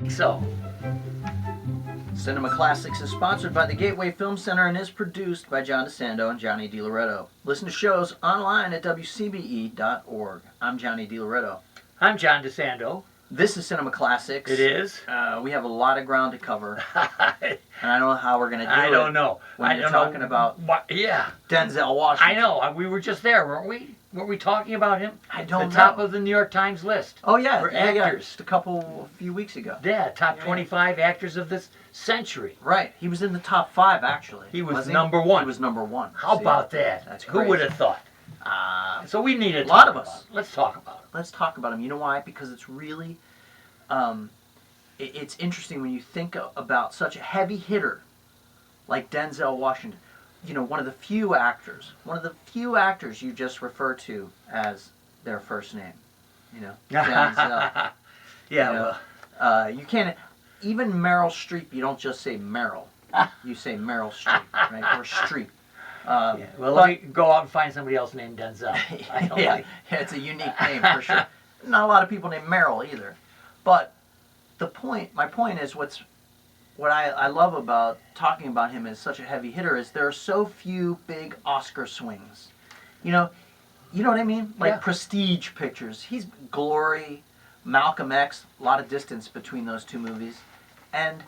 think so. Cinema Classics is sponsored by the Gateway Film Center and is produced by John DeSando and Johnny DiLoretto. Listen to shows online at WCBE.org. I'm Johnny DiLoretto. I'm John DeSando. This is Cinema Classics. It is. We have a lot of ground to cover, and I don't know how we're going to do it. I don't know. When you're talking about Denzel Washington. I know. We were just there, weren't we? Weren't we talking about him? I don't know. The top of the New York Times list. Oh, yeah. For actors. actors. A few weeks ago. Yeah, top 25 actors of this century. Right. He was in the top 5, actually. He was number 1. He was number 1. How about that? That's Who great. would have thought? So we need to talk a lot of about us. him. Let's talk about him. Let's talk about him. You know why? Because it's really, it's interesting when you think about such a heavy hitter like Denzel Washington. You know, one of the few actors you just refer to as their first name. You know, Denzel. Yeah. You can't. Even Meryl Streep, you don't just say Meryl. You say Meryl Streep, right? Or Streep. Well, let me go out and find somebody else named Denzel. Yeah, it's a unique name for sure. Not a lot of people named Meryl either. But my point is what I love about talking about him as such a heavy hitter is there are so few big Oscar swings. You know what I mean? Like prestige pictures. He's Glory, Malcolm X, a lot of distance between those two movies, and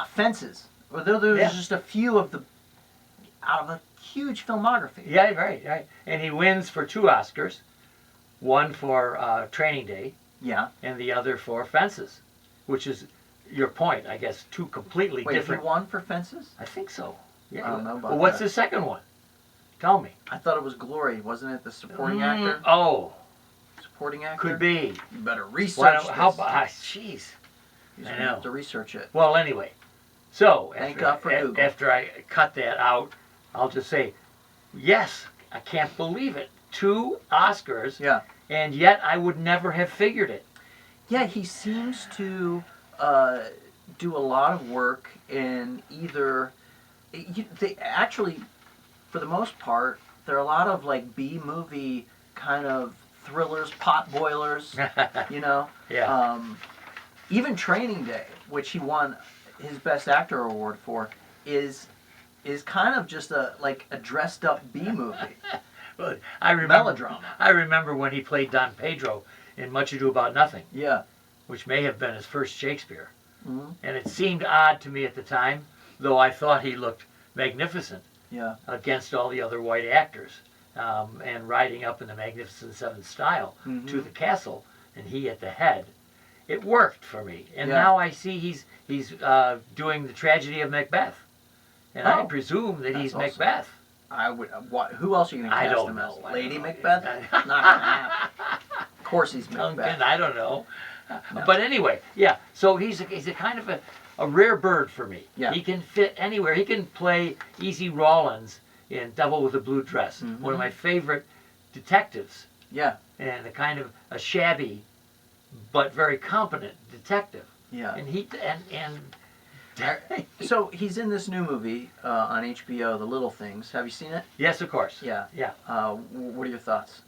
Fences. Well, there's just a few of the out of a huge filmography. Yeah, right. And he wins for 2 Oscars, one for Training Day, and the other for Fences, which is your point, I guess. 2 completely different. He won for Fences? I think so. Yeah. I don't know about Well, what's that. the second one? Tell me. I thought it was Glory, wasn't it? The supporting actor. Oh, supporting actor. could be. You better research this. How about? Jeez. You're gonna have to research it. Well, anyway, so Thank God for Google. After I cut that out, I'll just say, yes, I can't believe it. 2 Oscars. Yeah. And yet I would never have figured it. Yeah, he seems to do a lot of work in either. They actually, for the most part, there are a lot of like B-movie kind of thrillers, pot boilers. You know. Yeah. Even Training Day, which he won his Best Actor award for, is kind of just a dressed up B movie. Well, melodrama. I remember when he played Don Pedro in Much Ado About Nothing. Yeah. Which may have been his first Shakespeare. Mm-hmm. And it seemed odd to me at the time, though I thought he looked magnificent. Yeah. Against all the other white actors, and riding up in the Magnificent Seven style to the castle, and he at the head. It worked for me, and now I see he's doing the Tragedy of Macbeth, and I presume that he's awesome. Macbeth. I would. Who else are you going to cast him as? Lady Macbeth? Not going to happen. Of course he's Macbeth. I don't know. No. But anyway, so he's a kind of a rare bird for me. Yeah. He can fit anywhere. He can play Easy Rawlins in Devil with a Blue Dress, one of my favorite detectives. Yeah. And a kind of a shabby but very competent detective. Yeah. And so he's in this new movie on HBO, The Little Things. Have you seen it? Yes, of course. Yeah. What are your thoughts?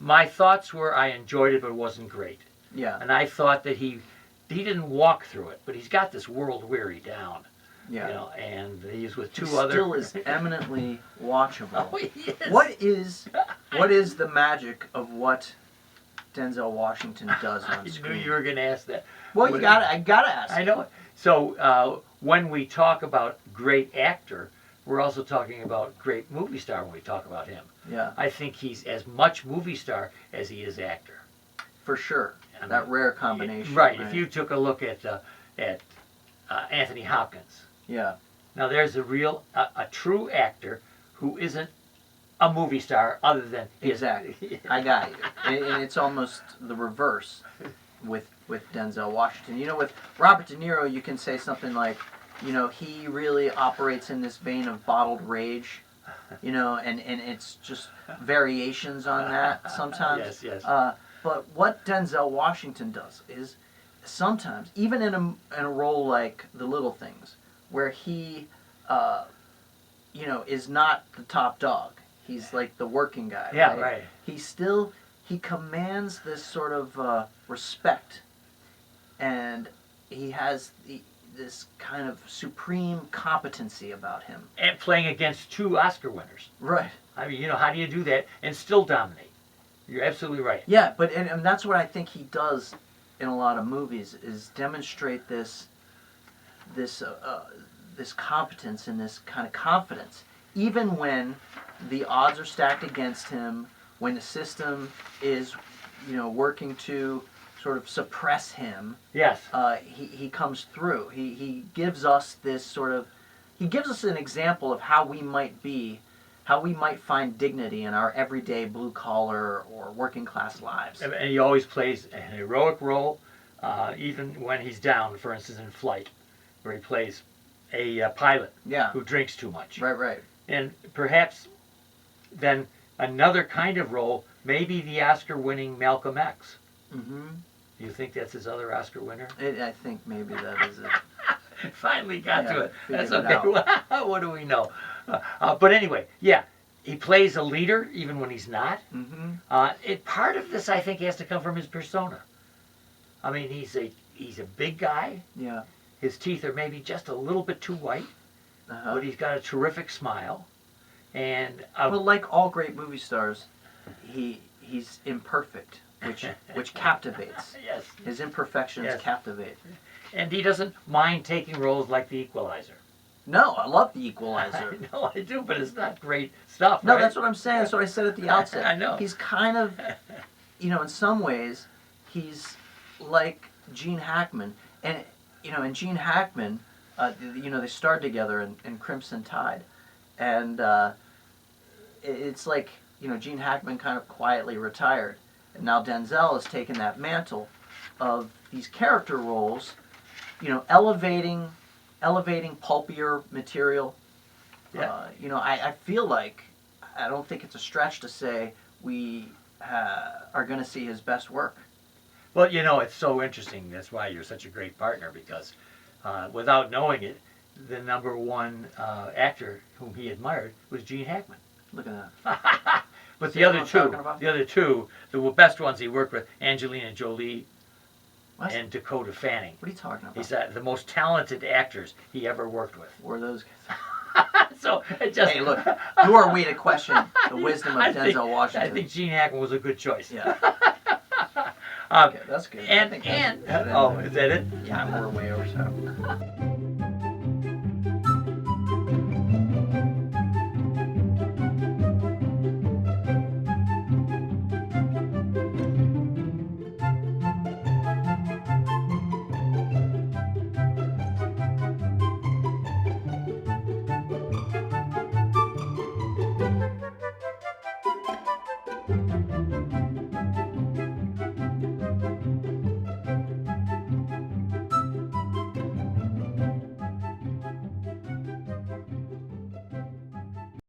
My thoughts were I enjoyed it, but it wasn't great. Yeah. And I thought that he didn't walk through it, but he's got this world weary down. Yeah. You know, and he's with 2 he other. Still is eminently watchable. Oh, yes. What is the magic of what Denzel Washington does on screen? I knew you were going to ask that. Well, I gotta ask. I know it. So when we talk about great actor, we're also talking about great movie star when we talk about him. Yeah. I think he's as much movie star as he is actor. For sure. That rare combination. Right. If you took a look at Anthony Hopkins. Yeah. Now there's a true actor who isn't a movie star other than his Exactly. I got you. And it's almost the reverse with Denzel Washington. You know, with Robert De Niro, you can say something like, you know, he really operates in this vein of bottled rage, you know, and it's just variations on that sometimes. Yes. But what Denzel Washington does is sometimes, even in a role like The Little Things, where he, is not the top dog. He's like the working guy. Yeah, right. He commands this sort of respect, and he has this kind of supreme competency about him. And playing against 2 Oscar winners. Right. I mean, how do you do that and still dominate? You're absolutely right. Yeah, but and that's what I think he does in a lot of movies, is demonstrate this competence and this kind of confidence, even when the odds are stacked against him, when the system is, working to sort of suppress him. Yes. He comes through. He gives us he gives us an example of how we might be, how we might find dignity in our everyday blue collar or working class lives. And he always plays an heroic role, even when he's down, for instance, in Flight, where he plays a pilot who drinks too much. Right. And perhaps then another kind of role, maybe the Oscar-winning Malcolm X. Mm-hmm. Do you think that's his other Oscar winner? I think maybe that is it. Finally got to it. That's figured it okay. What do we know? But anyway, he plays a leader even when he's not. Mm-hmm. Part of this, I think, has to come from his persona. I mean, he's a big guy. Yeah. His teeth are maybe just a little bit too white, but he's got a terrific smile. And well, like all great movie stars, he's imperfect, which captivates. Yes. His imperfections captivate. And he doesn't mind taking roles like The Equalizer. No, I love The Equalizer. No, I do, but it's not great stuff. No, right? That's what I'm saying. That's what I said at the outset. I know. He's kind of, in some ways, he's like Gene Hackman, and Gene Hackman, they starred together in Crimson Tide, and it's like Gene Hackman kind of quietly retired, and now Denzel has taken that mantle of these character roles, elevating pulpier material. Yeah. I feel like, I don't think it's a stretch to say we are going to see his best work. Well, it's so interesting. That's why you're such a great partner, because without knowing it, the number one actor whom he admired was Gene Hackman. Look at that. But See the what other I'm two, the best ones he worked with, Angelina Jolie What? and Dakota Fanning. What are you talking about? He's the most talented actors he ever worked with. Who are those guys? So it just. Hey, look, who are we to question the wisdom of Denzel Washington? I think Gene Hackman was a good choice. Yeah. Okay, Okay, that's good. I And think that's it. oh, is that it? Yeah, we're way over so.